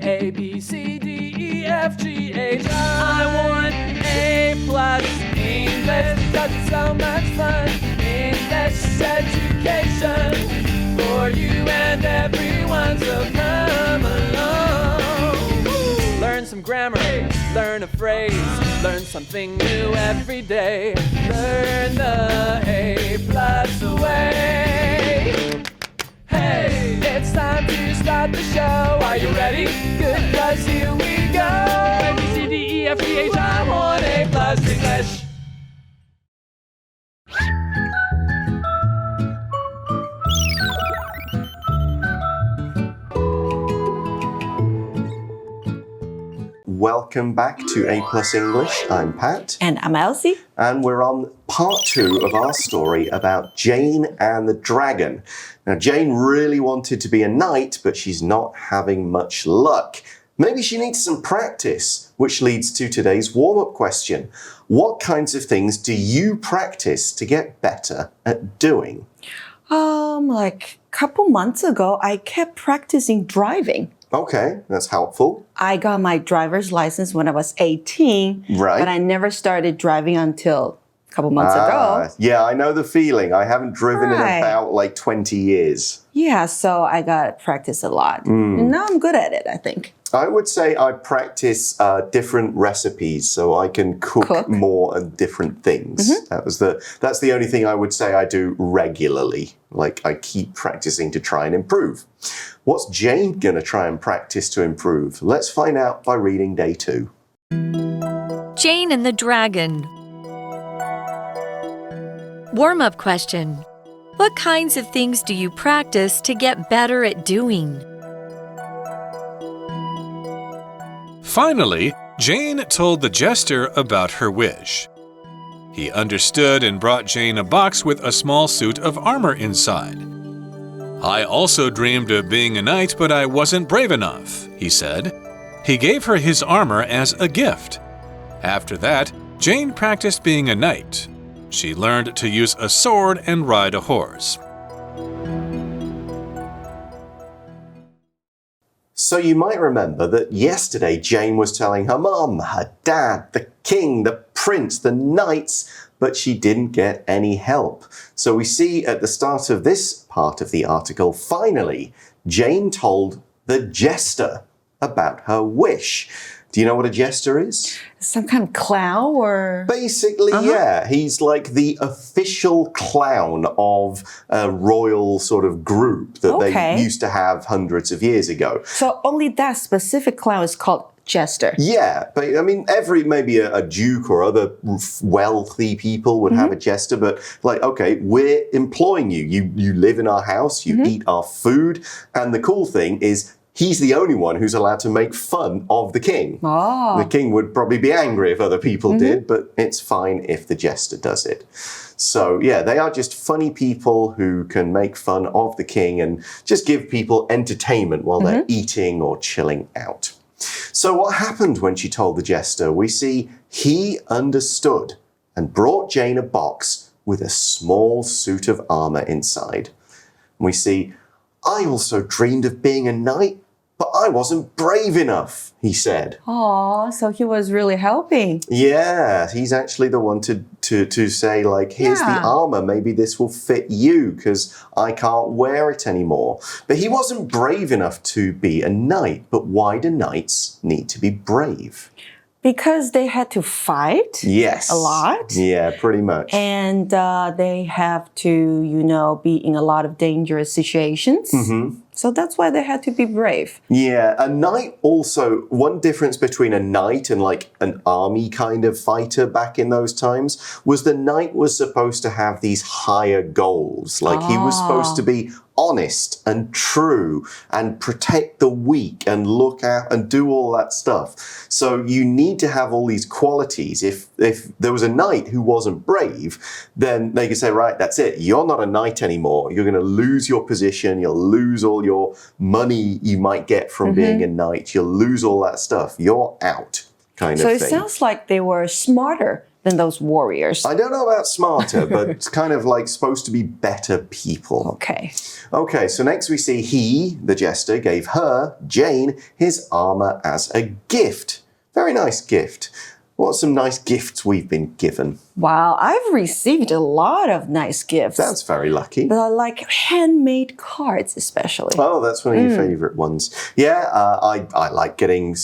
A, B, C, D, E, F, G, H, I want A+ English because it's so much fun. English education for you and everyone, so come along. Learn some grammar, learn a phrase, learn something new every day. Learn the A+ way. Hey, it's time to start the show. Are you ready? Good, 'cause here we go. A, B, C, D, E, F, G, H, I want A+ English. Welcome back to A+ English. I'm Pat. And I'm Elsie. And we're on part 2 of our story about Jane and the dragon. Now, Jane really wanted to be a knight, but she's not having much luck. Maybe she needs some practice, which leads to today's warm-up question. What kinds of things do you practice to get better at doing? Like a couple months ago, I kept practicing driving. Okay, that's helpful. I got my driver's license when I was 18, Right. but I never started driving until a couple months ago. Yeah, I know the feeling. I haven't driven in about like 20 years. Yeah, so I got practice a lot. And now I'm good at it, I think. I would say I practice different recipes so I can cook more and different things. That's the only thing I would say I do regularly. Like I keep practicing to try and improve. What's Jane going to try and practice to improve? Let's find out by reading day 2. Jane and the Dragon. Warm-up question. What kinds of things do you practice to get better at doing? Finally, Jane told the jester about her wish. He understood and brought Jane a box with a small suit of armor inside. I also dreamed of being a knight, but I wasn't brave enough, he said. He gave her his armor as a gift. After that, Jane practiced being a knight. She learned to use a sword and ride a horse. So you might remember that yesterday Jane was telling her mum, her dad, the king, the prince, the knights, but she didn't get any help. So we see at the start of this part of the article, finally, Jane told the jester about her wish. Do you know what a jester is? Some kind of clown or... Basically, yeah. He's like the official clown of a royal sort of group that they used to have hundreds of years ago. So only that specific clown is called jester. Yeah, but I mean, maybe a duke or other wealthy people would have a jester, but like, okay, we're employing you. You live in our house, you eat our food, and the cool thing is he's the only one who's allowed to make fun of the king. Oh. The king would probably be angry if other people did, but it's fine if the jester does it. So yeah, they are just funny people who can make fun of the king and just give people entertainment while they're eating or chilling out. So what happened when she told the jester? We see he understood and brought Jane a box with a small suit of armor inside. We see, I also dreamed of being a knight, but I wasn't brave enough, he said. Oh, so he was really helping. Yeah, he's actually the one to say, like, here's the armor, maybe this will fit you because I can't wear it anymore. But he wasn't brave enough to be a knight. But why do knights need to be brave? Because they had to fight a lot. Yeah, pretty much. And they have to, be in a lot of dangerous situations. So that's why they had to be brave. Yeah, a knight also, one difference between a knight and like an army kind of fighter back in those times was the knight was supposed to have these higher goals. Like he was supposed to be honest and true and protect the weak and look out and do all that stuff. So you need to have all these qualities. If there was a knight who wasn't brave, then they could say, right, that's it. You're not a knight anymore. You're going to lose your position. You'll lose all your money you might get from being a knight. You'll lose all that stuff. You're out kind of thing. So it sounds like they were smarter than those warriors. I don't know about smarter, but it's kind of like supposed to be better people. Okay. Okay, so next we see he, the jester, gave her, Jane, his armor as a gift. Very nice gift. What are some nice gifts we've been given? Wow, I've received a lot of nice gifts. That's very lucky. But I like handmade cards especially. Oh, that's one of your favorite ones. Yeah, I like getting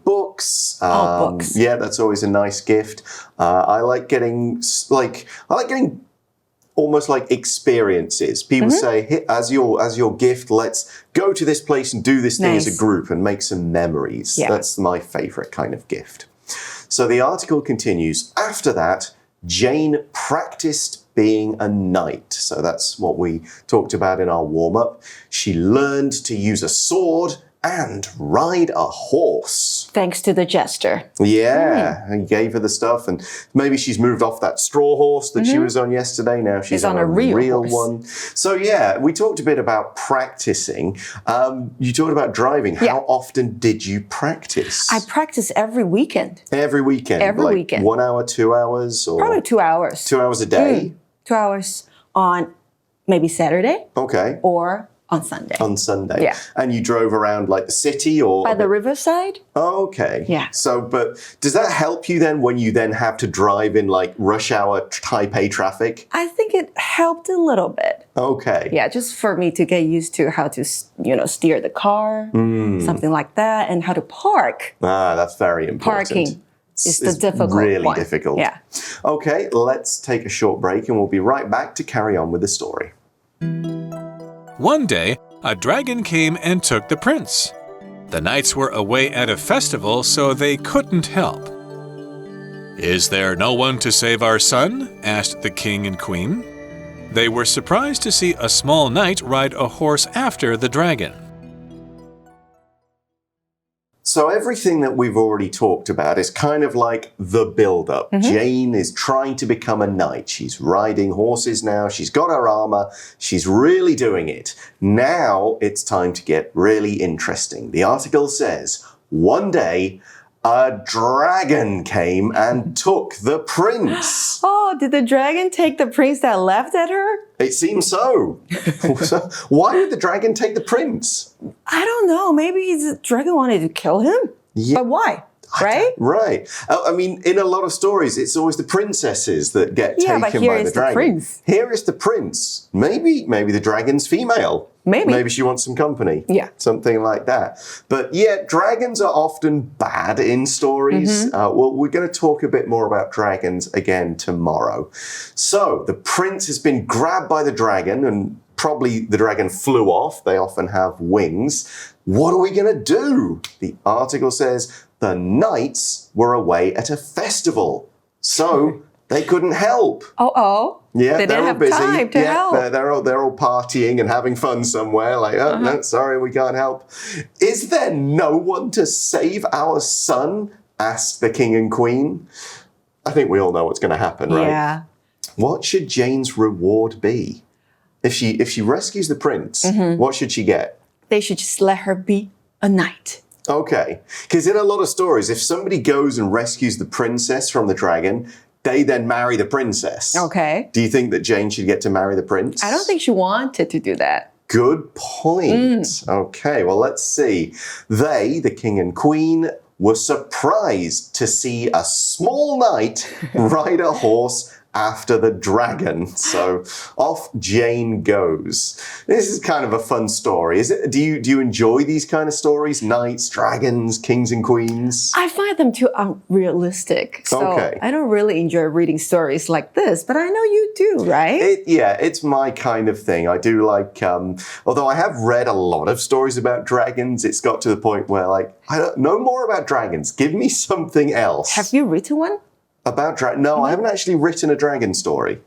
books. Books. Yeah, that's always a nice gift. I like getting almost like experiences. People say, as your gift, let's go to this place and do this thing as a group and make some memories. Yeah. That's my favorite kind of gift. So the article continues. After that, Jane practiced being a knight. So that's what we talked about in our warm-up. She learned to use a sword and ride a horse. Thanks to the jester. Yeah, he gave her the stuff, and maybe she's moved off that straw horse that she was on yesterday. Now she's on a real one. So yeah, we talked a bit about practicing. You talked about driving. How often did you practice? I practice every weekend. Every weekend? Every weekend. 1 hour, 2 hours? Or Probably 2 hours. 2 hours a day? 2 hours on maybe Saturday. Okay. Or on Sunday. On Sunday. Yeah. And you drove around like the city or? By the riverside. Okay. Yeah. So, but does that help you then when you then have to drive in like rush hour Taipei traffic? I think it helped a little bit. Okay. Yeah, just for me to get used to how to, steer the car, something like that, and how to park. Ah, that's very important. Parking is the difficult one. Really difficult. Yeah. Okay, let's take a short break and we'll be right back to carry on with the story. One day, a dragon came and took the prince. The knights were away at a festival, so they couldn't help. "Is there no one to save our son?" asked the king and queen. They were surprised to see a small knight ride a horse after the dragon. So everything that we've already talked about is kind of like the build-up. Jane is trying to become a knight. She's riding horses now. She's got her armor. She's really doing it. Now it's time to get really interesting. The article says, one day, a dragon came and took the prince. Oh, did the dragon take the prince that left at her? It seems so. So why did the dragon take the prince? I don't know. Maybe the dragon wanted to kill him. Yeah. But why? Right? Right. I mean, in a lot of stories, it's always the princesses that get taken but here by the is dragon. the prince. Here is the prince. Maybe the dragon's female. Maybe she wants some company. Yeah. Something like that. But yeah, dragons are often bad in stories. Well, we're going to talk a bit more about dragons again tomorrow. So the prince has been grabbed by the dragon and probably the dragon flew off. They often have wings. What are we going to do? The article says the knights were away at a festival, so they couldn't help. Yeah, they didn't have busy. time to help. They're all partying and having fun somewhere. Like, oh, no, sorry, we can't help. Is there no one to save our son? Asked the king and queen. I think we all know what's going to happen, right? Yeah. What should Jane's reward be? If she rescues the prince, what should she get? They should just let her be a knight. Okay, because in a lot of stories, if somebody goes and rescues the princess from the dragon, they then marry the princess. Okay. Do you think that Jane should get to marry the prince? I don't think she wanted to do that. Good point. Okay, well, let's see. They, the king and queen, were surprised to see a small knight ride a horse after the dragon. So off Jane goes. This is kind of a fun story. Is it? Do you enjoy these kind of stories? Knights, dragons, kings and queens? I find them too unrealistic. So Okay. I don't really enjoy reading stories like this, but I know you do, right? It's my kind of thing. I do like, although I have read a lot of stories about dragons, it's got to the point where like, I don't know more about dragons. Give me something else. Have you written one? About dragons? No, I haven't actually written a dragon story.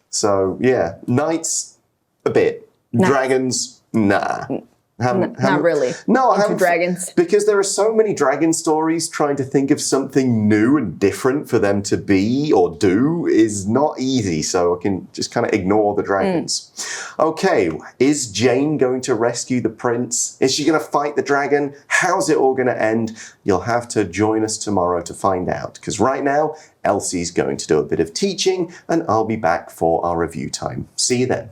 So yeah, knights, a bit. Dragons, nah. Not really. No, I haven't. Dragons. Because there are so many dragon stories, trying to think of something new and different for them to be or do is not easy. So I can just kind of ignore the dragons. Okay, is Jane going to rescue the prince? Is she going to fight the dragon? How's it all going to end? You'll have to join us tomorrow to find out. Because right now, Elsie's going to do a bit of teaching and I'll be back for our review time. See you then.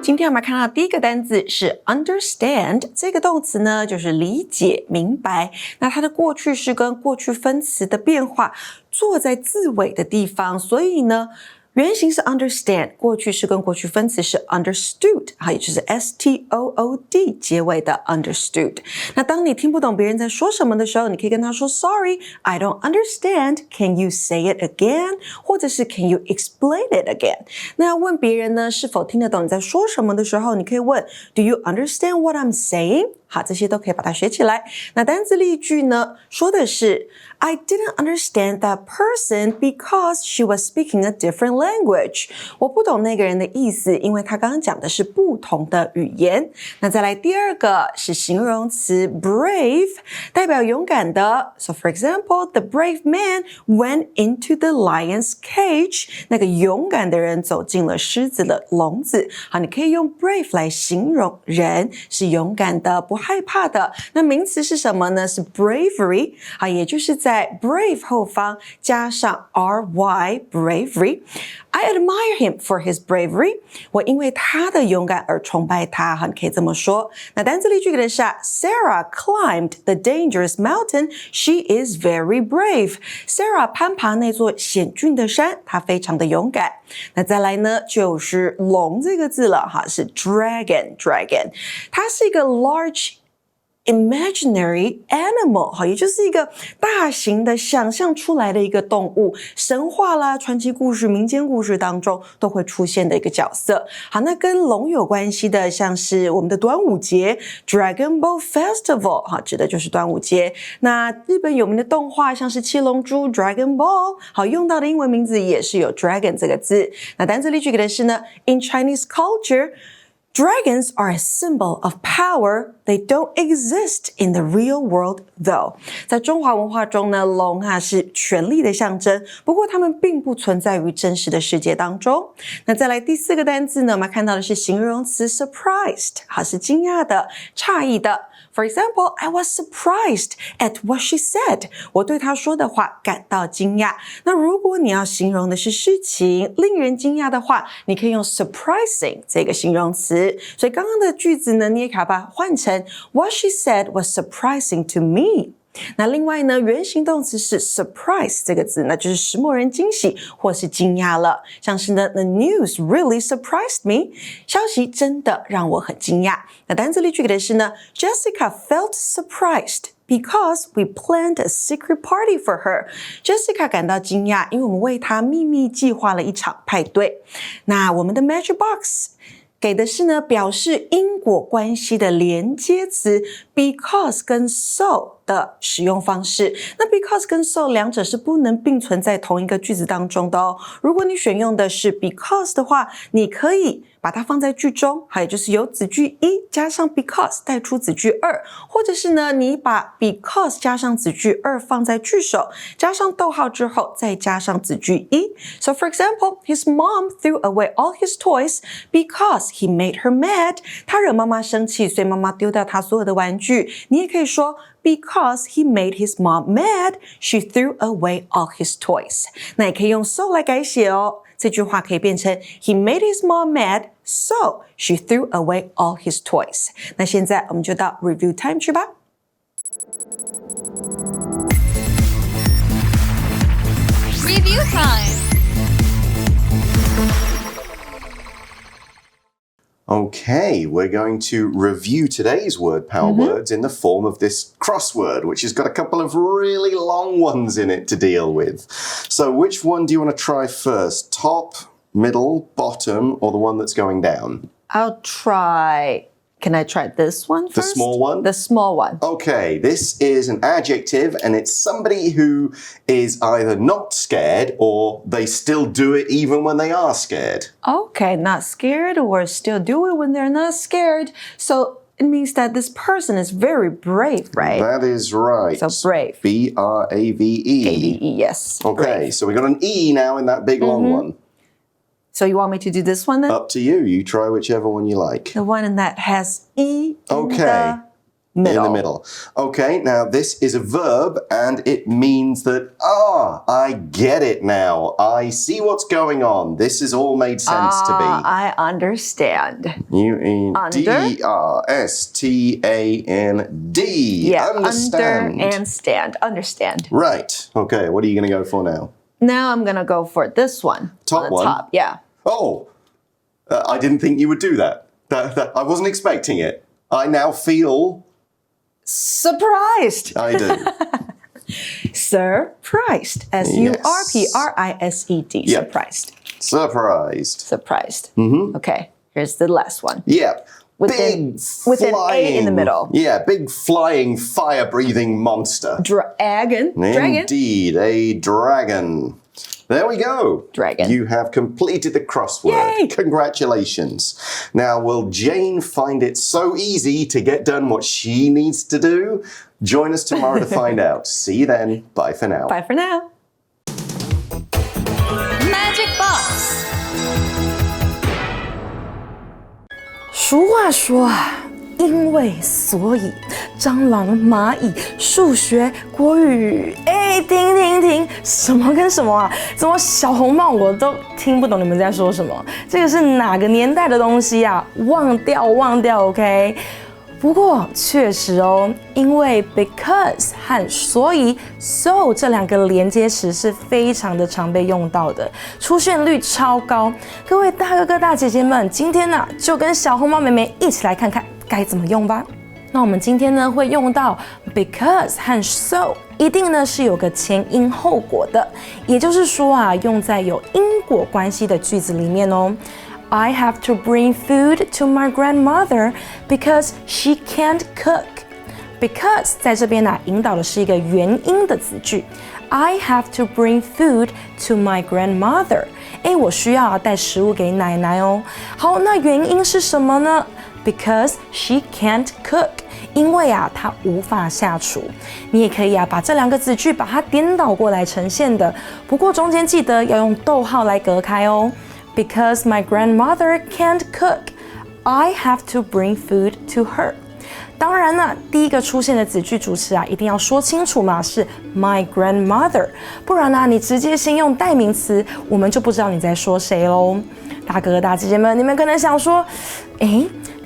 今天我们看到第一个单字是 understand， 这个动词呢就是理解、明白。那它的过去式跟过去分词的变化做在字尾的地方，所以呢原型是 understand， 过去式跟过去分词是 understood， 也就是 S-T-O-O-D 结尾的 understood。那当你听不懂别人在说什么的时候，你可以跟他说 Sorry, I don't understand. Can you say it again? 或者是 Can you explain it again? 那要问别人呢是否听得懂你在说什么的时候，你可以问 Do you understand what I'm saying? 好，这些都可以把它学起来。那单字例句呢，说的是 I didn't understand that person because she was speaking a different language. 我不懂那个人的意思，因为他刚刚讲的是不同的语言。那再来第二个是形容词 brave， 代表勇敢的。So for example, the brave man went into the lion's cage. 那个勇敢的人走进了狮子的笼子。好，你可以用 brave 来形容人是勇敢的，不害怕的。那名词是什么呢？是 bravery， 好，也就是在 brave 后方加上 ry bravery。 I admire him for his bravery， 我因为他的勇敢而崇拜他，好，你可以这么说。那单字例句给的是 Sarah climbed the dangerous mountain. She is very brave. Sarah 攀爬那座险峻的山，她非常的勇敢。那再来呢，就是龙这个字了，哈，是 dragon。它是一个 large imaginary animal， 好，也就是一个大型的想象出来的一个动物，神话啦、传奇故事、民间故事当中都会出现的一个角色。好，那跟龙有关系的，像是我们的端午节 Dragon Ball Festival， 好，指的就是端午节。那日本有名的动画像是七龙珠 Dragon Ball， 好，用到的英文名字也是有 dragon 这个字。那单字例句给的是呢 In Chinese culture，Dragons are a symbol of power. They don't exist in the real world, though. 在中华文化中呢，龙是权力的象征，不过它们并不存在于真实的世界当中。那再来第四个单字呢，我们看到的是形容词 surprised， 是惊讶的、诧异的。For example, I was surprised at what she said. 我对她说的话感到惊讶。那如果你要形容的是事情令人惊讶的话，你可以用 surprising 这个形容词。所以刚刚的句子呢，你也可以把它换成 What she said was surprising to me. 那另外呢，原形动词是 surprise 这个字，那就是使某人惊喜或是惊讶了。像是呢 The news really surprised me. 消息真的让我很惊讶。那单字例句给的是呢 Jessica felt surprised because we planned a secret party for her. Jessica 感到惊讶，因为我们为她秘密计划了一场派对。那我们的 Magic Box给的是呢表示因果关系的连接词 because 跟 so 的使用方式。那 because 跟 so 两者是不能并存在同一个句子当中的哦。如果你选用的是 because 的话，你可以把它放在句中，也就是由子句一加上 because 带出子句二，或者是呢你把 because 加上子句二放在句首，加上逗号之后再加上子句一。So for example, his mom threw away all his toys because he made her mad. 他惹妈妈生气，所以妈妈丢掉他所有的玩具。你也可以说Because he made his mom mad, she threw away all his toys. 那也可以用 so 来改写哦。这句话可以变成 He made his mom mad, so she threw away all his toys. 那现在我们就到 review time 去吧。Review time. Okay, we're going to review today's word power words in the form of this crossword, which has got a couple of really long ones in it to deal with. So which one do you want to try first? Top, middle, bottom, or the one that's going down? I'll try Can I try this one first? The small one? The small one. Okay, this is an adjective and it's somebody who is either not scared or they still do it even when they are scared. Okay, not scared or still do it when they're not scared. So it means that this person is very brave, right? That is right. So brave. B-R-A-V-E. A-V-E, yes. Okay, brave. so we got an E now in that big long one. So you want me to do this one then? Up to you. You try whichever one you like. The one that has E in Okay. the middle. In the middle. Okay, now this is a verb and it means that, I get it now. I see what's going on. This has all made sense to me. I understand. U-E-D-R-S-T-A-N-D. Yeah, Understand. under and stand. Understand. Right. Okay, what are you going to go for now? Now I'm going to go for this one. Top on the one? top, yeah. Oh, I didn't think you would do that. I wasn't expecting it. I now feel... Surprised. I do. Surprised. S-U-R-P-R-I-S-E-D. Yep. Surprised. Surprised. Surprised. Okay, here's the last one. Yeah. With big with an flying, A in the middle. Yeah, big flying fire-breathing monster. Dragon. Indeed, a dragon. There we go. Dragon. You have completed the crossword. Yay! Congratulations. Now, will Jane find it so easy to get done what she needs to do? Join us tomorrow to find out. See you then. Bye for now. Bye for now. Magic Box 俗话说啊，因为所以，蟑螂、蚂蚁、数学、国语，停，什么跟什么啊？怎么小红帽我都听不懂你们在说什么？这个是哪个年代的东西啊？忘掉 ，OK。不过确实哦，因为 because 和所以 so 这两个连接词是非常的常被用到的，出现率超高。各位大哥哥大姐姐们，今天呢就跟小红帽妹妹一起来看看该怎么用吧。那我们今天呢会用到 because 和 so， 一定呢是有个前因后果的，也就是说啊，用在有因果关系的句子里面哦。I have to bring food to my grandmother because she can't cook. Because 在这边呢，引导的是一个原因的子句。I have to bring food to my grandmother. 我需要带食物给奶奶哦。好，那原因是什么呢？ Because she can't cook. 因为啊，她无法下厨。你也可以啊，把这两个子句把它颠倒过来呈现的。不过中间记得要用逗号来隔开哦。Because my grandmother can't cook, I have to bring food to her. 当然了，第一个出现的子句主词啊，一定要说清楚嘛，是 my grandmother， 不然呢，你直接先用代名词，我们就不知道你在说谁喽。大哥哥大姐姐们，你们可能想说，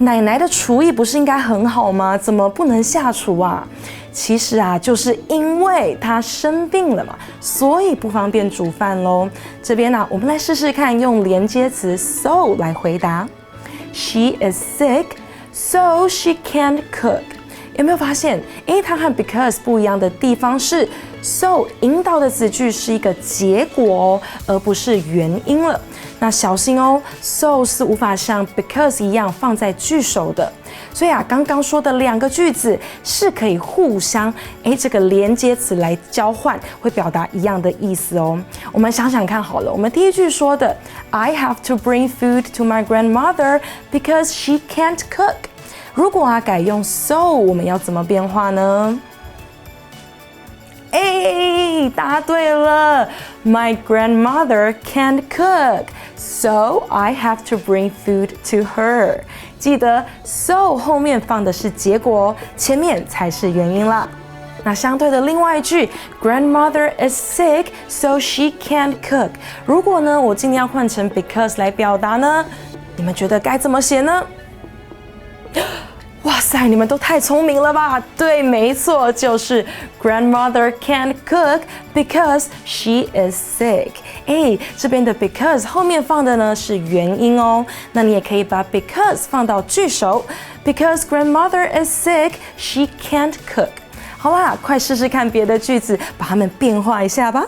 奶奶的厨艺不是应该很好吗？怎么不能下厨啊？其实啊，就是因为她生病了嘛，所以不方便煮饭咯。这边呢，我们来试试看用连接词 so 来回答。She is sick, so she can't cook. 有没有发现？它和 because 不一样的地方是 so 引导的子句是一个结果哦，而不是原因了。那小心哦 ，so 是无法像 because 一样放在句首的。所以啊，刚刚说的两个句子是可以互相这个连接词来交换，会表达一样的意思哦。我们想想看好了，我们第一句说的 I have to bring food to my grandmother because she can't cook。如果啊改用 so， 我们要怎么变化呢？答对了 ！My grandmother can't cook, so I have to bring food to her. 记得 so 后面放的是结果哦，前面才是原因啦。那相对的另外一句 ，Grandmother is sick, so she can't cook. 如果呢，我今天要换成 because 来表达呢，你们觉得该怎么写呢？哇塞，你们都太聪明了吧？对，没错，就是 Grandmother can't cook because she is sick。这边的 because 后面放的呢是原因哦。那你也可以把 because 放到句首 ，Because Grandmother is sick, she can't cook。好啦，快试试看别的句子，把它们变化一下吧。